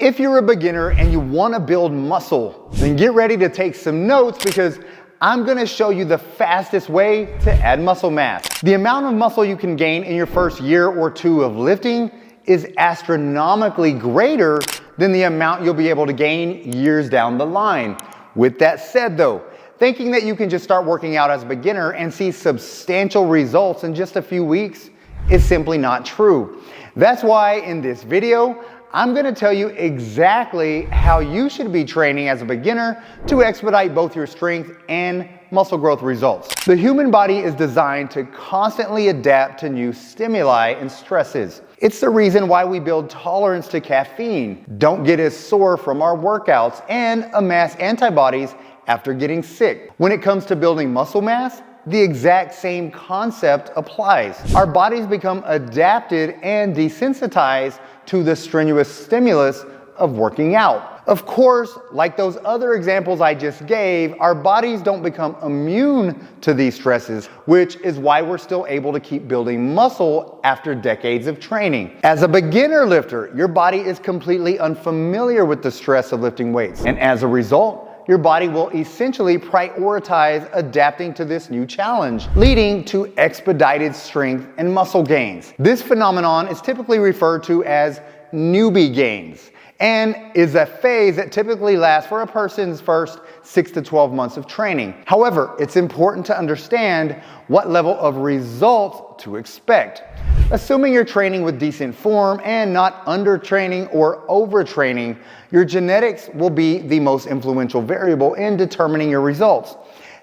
If you're a beginner and you want to build muscle, then get ready to take some notes because I'm going to show you the fastest way to add muscle mass. The amount of muscle you can gain in your first year or two of lifting is astronomically greater than the amount you'll be able to gain years down the line. With that said though, thinking that you can just start working out as a beginner and see substantial results in just a few weeks is simply not true. That's why in this video, I'm going to tell you exactly how you should be training as a beginner to expedite both your strength and muscle growth results. The human body is designed to constantly adapt to new stimuli and stresses. It's the reason why we build tolerance to caffeine, don't get as sore from our workouts, and amass antibodies after getting sick. When it comes to building muscle mass, the exact same concept applies. Our bodies become adapted and desensitized to the strenuous stimulus of working out. Of course, like those other examples I just gave, our bodies don't become immune to these stresses, which is why we're still able to keep building muscle after decades of training. As a beginner lifter, your body is completely unfamiliar with the stress of lifting weights, and as a result, your body will essentially prioritize adapting to this new challenge, leading to expedited strength and muscle gains. This phenomenon is typically referred to as newbie gains and is a phase that typically lasts for a person's first 6 to 12 months of training. However, it's important to understand what level of results to expect. Assuming you're training with decent form and not undertraining or overtraining, your genetics will be the most influential variable in determining your results.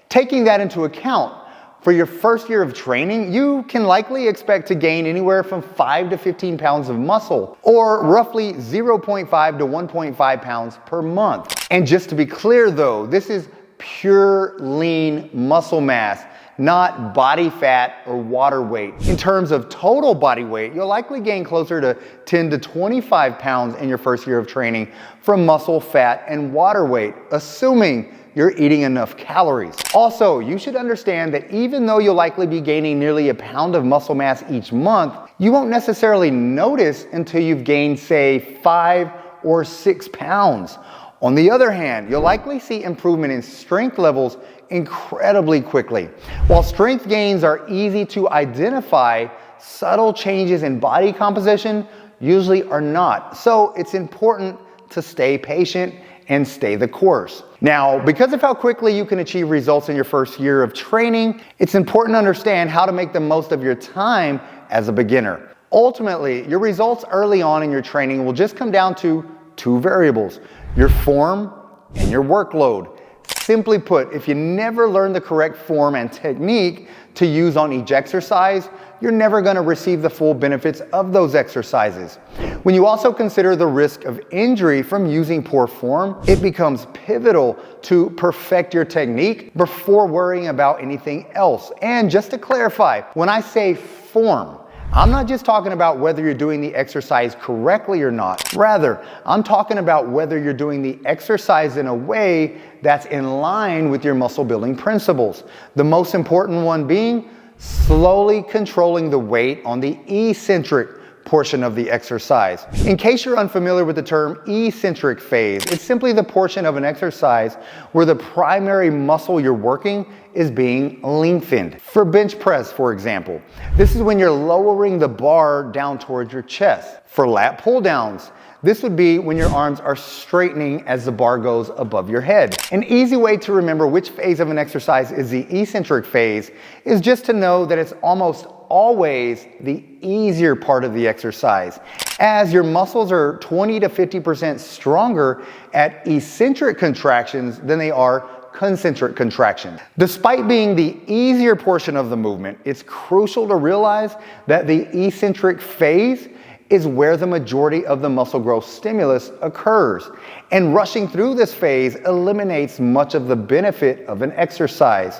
Taking that into account, for your first year of training, you can likely expect to gain anywhere from 5 to 15 pounds of muscle, or roughly 0.5 to 1.5 pounds per month. And just to be clear though, this is pure lean muscle mass, not body fat or water weight. In terms of total body weight, you'll likely gain closer to 10 to 25 pounds in your first year of training from muscle, fat, and water weight, assuming you're eating enough calories. Also, you should understand that even though you'll likely be gaining nearly a pound of muscle mass each month, you won't necessarily notice until you've gained, say, 5 or 6 pounds. On the other hand, you'll likely see improvement in strength levels incredibly quickly. While strength gains are easy to identify, subtle changes in body composition usually are not. So it's important to stay patient and stay the course. Now, because of how quickly you can achieve results in your first year of training, it's important to understand how to make the most of your time as a beginner. Ultimately, your results early on in your training will just come down to two variables: your form and your workload. Simply put, if you never learn the correct form and technique to use on each exercise, you're never going to receive the full benefits of those exercises. When you also consider the risk of injury from using poor form, it becomes pivotal to perfect your technique before worrying about anything else. And just to clarify, when I say form, I'm not just talking about whether you're doing the exercise correctly or not. Rather, I'm talking about whether you're doing the exercise in a way that's in line with your muscle building principles. The most important one being slowly controlling the weight on the eccentric portion of the exercise. In case you're unfamiliar with the term eccentric phase, it's simply the portion of an exercise where the primary muscle you're working is being lengthened. For bench press, for example, this is when you're lowering the bar down towards your chest. For lat pull downs, this would be when your arms are straightening as the bar goes above your head. An easy way to remember which phase of an exercise is the eccentric phase is just to know that it's almost always the easier part of the exercise, as your muscles are 20 to 50% stronger at eccentric contractions than they are concentric contractions. Despite being the easier portion of the movement, it's crucial to realize that the eccentric phase is where the majority of the muscle growth stimulus occurs. And rushing through this phase eliminates much of the benefit of an exercise.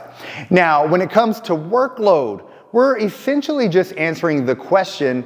Now, when it comes to workload, we're essentially just answering the question,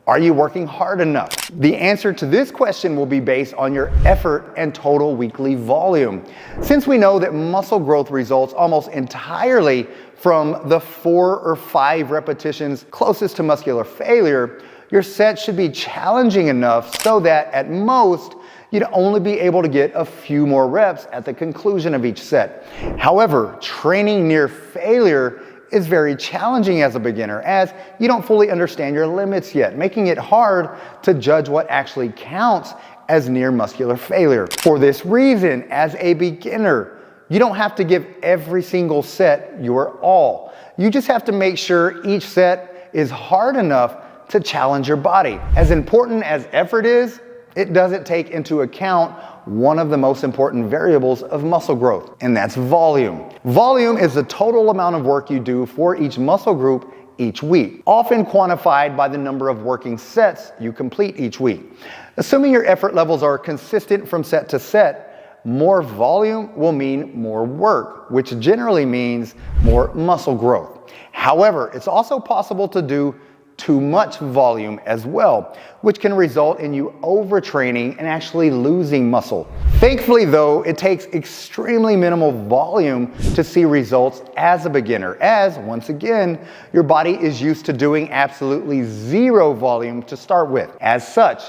are you working hard enough? The answer to this question will be based on your effort and total weekly volume. Since we know that muscle growth results almost entirely from the 4 or 5 repetitions closest to muscular failure, your set should be challenging enough so that at most you'd only be able to get a few more reps at the conclusion of each set. However, training near failure is very challenging as a beginner, as you don't fully understand your limits yet, making it hard to judge what actually counts as near muscular failure. For this reason, as a beginner, you don't have to give every single set your all. You just have to make sure each set is hard enough to challenge your body. As important as effort is, it doesn't take into account one of the most important variables of muscle growth, and that's volume. Volume is the total amount of work you do for each muscle group each week, often quantified by the number of working sets you complete each week. Assuming your effort levels are consistent from set to set, more volume will mean more work, which generally means more muscle growth. However, it's also possible to do too much volume as well, which can result in you overtraining and actually losing muscle. Thankfully though, it takes extremely minimal volume to see results as a beginner, as once again, your body is used to doing absolutely zero volume to start with. As such,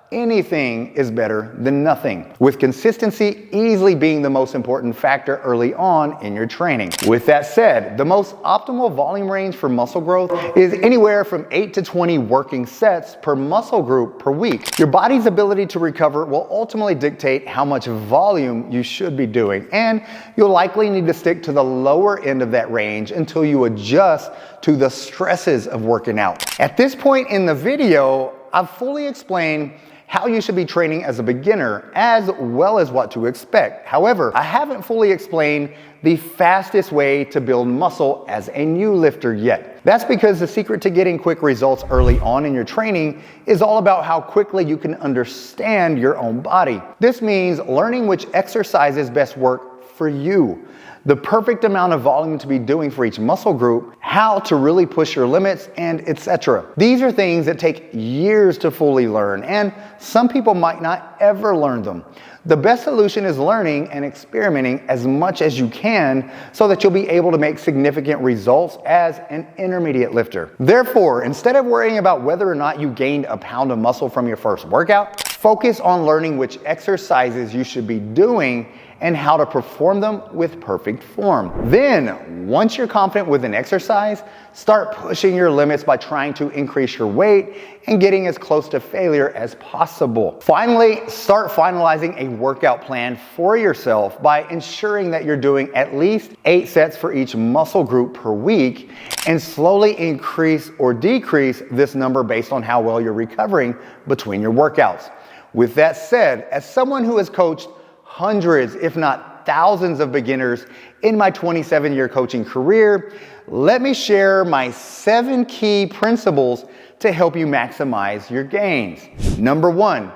anything is better than nothing, with consistency easily being the most important factor early on in your training. With that said, the most optimal volume range for muscle growth is anywhere from 8 to 20 working sets per muscle group per week. Your body's ability to recover will ultimately dictate how much volume you should be doing, and you'll likely need to stick to the lower end of that range until you adjust to the stresses of working out. At this point in the video, I've fully explained how you should be training as a beginner, as well as what to expect. However, I haven't fully explained the fastest way to build muscle as a new lifter yet. That's because the secret to getting quick results early on in your training is all about how quickly you can understand your own body. This means learning which exercises best work for you, the perfect amount of volume to be doing for each muscle group, how to really push your limits, and etc. These are things that take years to fully learn, and some people might not ever learn them. The best solution is learning and experimenting as much as you can so that you'll be able to make significant results as an intermediate lifter. Therefore, instead of worrying about whether or not you gained a pound of muscle from your first workout, focus on learning which exercises you should be doing and how to perform them with perfect form. Then, once you're confident with an exercise, start pushing your limits by trying to increase your weight and getting as close to failure as possible. Finally, start finalizing a workout plan for yourself by ensuring that you're doing at least 8 sets for each muscle group per week, and slowly increase or decrease this number based on how well you're recovering between your workouts. With that said, as someone who has coached hundreds, if not thousands of beginners in my 27-year coaching career, let me share my 7 key principles to help you maximize your gains. Number 1,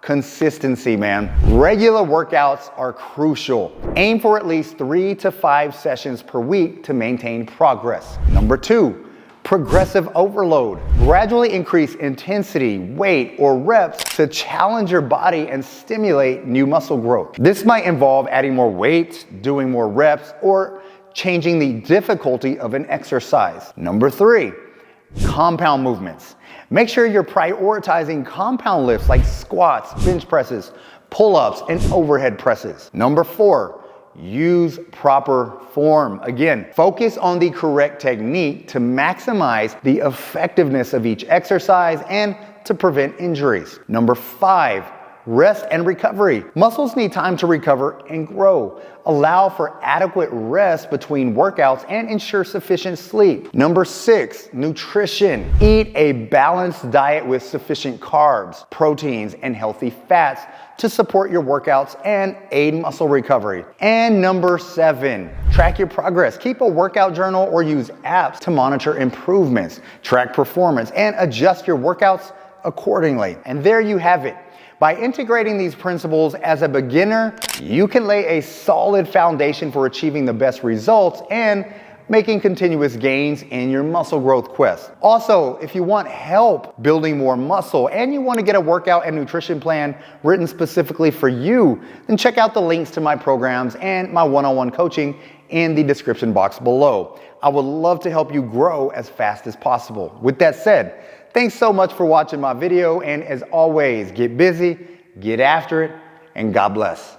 consistency, man. Regular workouts are crucial. Aim for at least 3 to 5 sessions per week to maintain progress. Number 2, progressive overload. Gradually increase intensity, weight, or reps to challenge your body and stimulate new muscle growth. This might involve adding more weight, doing more reps, or changing the difficulty of an exercise. Number 3, compound movements. Make sure you're prioritizing compound lifts like squats, bench presses, pull-ups, and overhead presses. Number 4, use proper form. Again, focus on the correct technique to maximize the effectiveness of each exercise and to prevent injuries. Number 5, rest and recovery. Muscles need time to recover and grow. Allow for adequate rest between workouts and ensure sufficient sleep. Number 6, nutrition. Eat a balanced diet with sufficient carbs, proteins, and healthy fats to support your workouts and aid muscle recovery. And number 7, track your progress. Keep a workout journal or use apps to monitor improvements, track performance, and adjust your workouts accordingly. And there you have it. By integrating these principles as a beginner, you can lay a solid foundation for achieving the best results and making continuous gains in your muscle growth quest. Also, if you want help building more muscle and you want to get a workout and nutrition plan written specifically for you, then check out the links to my programs and my one-on-one coaching in the description box below. I would love to help you grow as fast as possible. With that said, thanks so much for watching my video, and as always, get busy, get after it, and God bless.